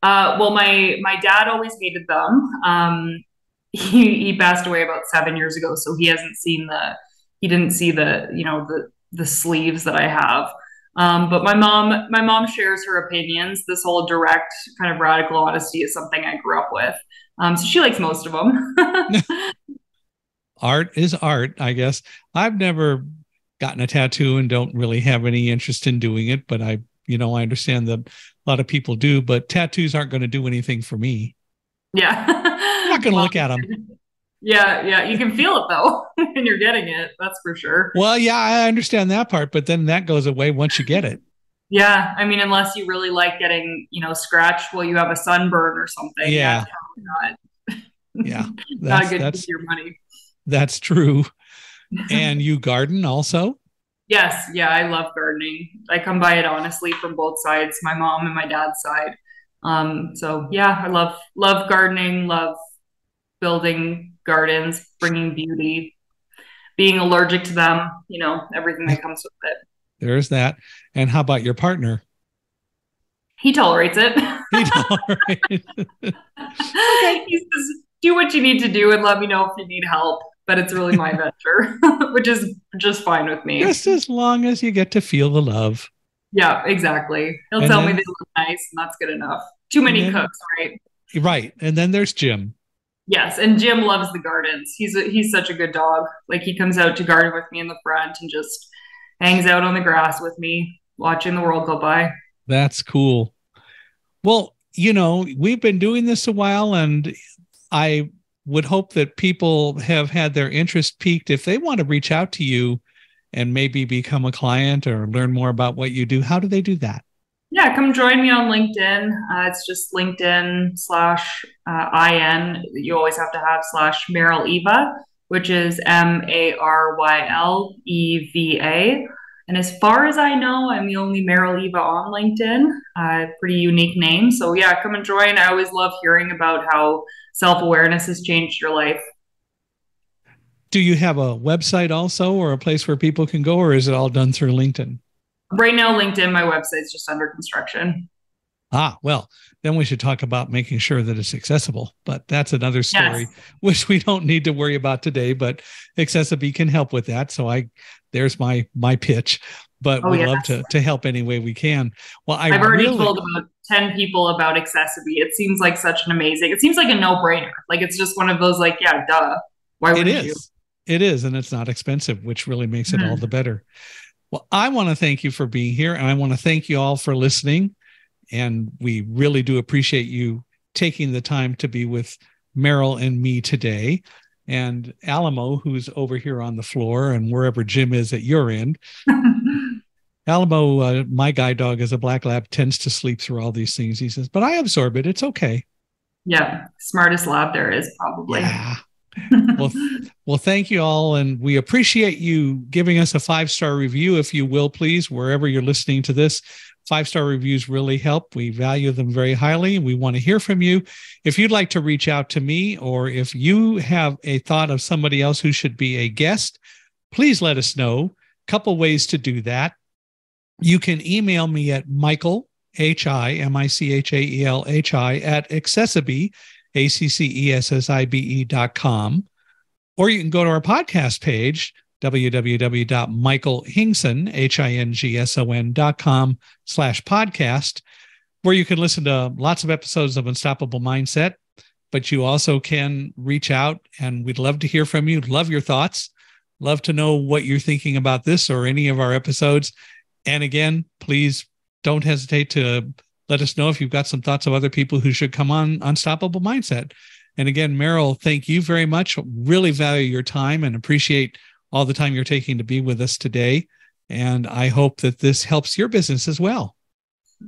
Well, my dad always hated them. He passed away about 7 years ago, so he didn't see the sleeves that I have. But my mom shares her opinions. This whole direct kind of radical honesty is something I grew up with. So she likes most of them. Art is art, I guess. I've never gotten a tattoo and don't really have any interest in doing it, but I understand that a lot of people do, but tattoos aren't going to do anything for me. Yeah. I'm not going to look at them. Yeah. You can feel it though when you're getting it. That's for sure. Well, yeah, I understand that part, but then that goes away once you get it. Yeah. I mean, unless you really like getting, scratched while you have a sunburn or something. Yeah. That's probably not, yeah. not good with your money. That's true. And you garden also? Yes. Yeah. I love gardening. I come by it honestly from both sides, my mom and my dad's side. So yeah, I love gardening, love building gardens, bringing beauty, being allergic to them, everything that comes with it. There's that. And how about your partner? He tolerates it. He tolerates it. Okay. He says, do what you need to do and let me know if you need help. But it's really my venture, which is just fine with me. Just as long as you get to feel the love. Yeah, exactly. He'll tell me they look nice, and that's good enough. Too many cooks, right? Right. And then there's Jim. Yes, and Jim loves the gardens. He's such a good dog. Like, he comes out to garden with me in the front and just hangs out on the grass with me, watching the world go by. That's cool. Well, we've been doing this a while, and I would hope that people have had their interest piqued. If they want to reach out to you and maybe become a client or learn more about what you do, how do they do that? Yeah, come join me on LinkedIn. It's just LinkedIn /IN. You always have to have /Maryl Eva, which is MARYLEVA. And as far as I know, I'm the only Maryl Eva on LinkedIn. Pretty unique name. So yeah, come and join. I always love hearing about how self-awareness has changed your life. Do you have a website also, or a place where people can go, or is it all done through LinkedIn? Right now, LinkedIn, my website's just under construction. Well, then we should talk about making sure that it's accessible, but that's another story, yes, which we don't need to worry about today, but Accessibility can help with that. So there's my pitch, but we'd love to help any way we can. Well, I've already told about 10 people about Accessibility. It seems like it seems like a no-brainer. Like, it's just one of those, like, yeah, duh. Why would you? It is, and it's not expensive, which really makes it all the better. Well, I want to thank you for being here, and I want to thank you all for listening. And we really do appreciate you taking the time to be with Maryl and me today, and Alamo, who's over here on the floor, and wherever Jim is at your end. Alamo, my guide dog, is a black lab, tends to sleep through all these things. He says, but I absorb it. It's okay. Yeah, smartest lab there is probably. Yeah. Well, thank you all. And we appreciate you giving us a 5-star review, if you will, please, wherever you're listening to this. 5-star reviews really help. We value them very highly. We want to hear from you. If you'd like to reach out to me, or if you have a thought of somebody else who should be a guest, please let us know. Couple ways to do that. You can email me at Michael, Michaelhi, at accessibe, accessibe.com. Or you can go to our podcast page, www.michaelhingson.com/podcast, where you can listen to lots of episodes of Unstoppable Mindset, but you also can reach out, and we'd love to hear from you. Love your thoughts. Love to know what you're thinking about this or any of our episodes. And again, please don't hesitate to let us know if you've got some thoughts of other people who should come on Unstoppable Mindset. And again, Maryl, thank you very much. Really value your time and appreciate all the time you're taking to be with us today. And I hope that this helps your business as well.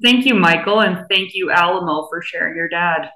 Thank you, Michael. And thank you, Alamo, for sharing your dad.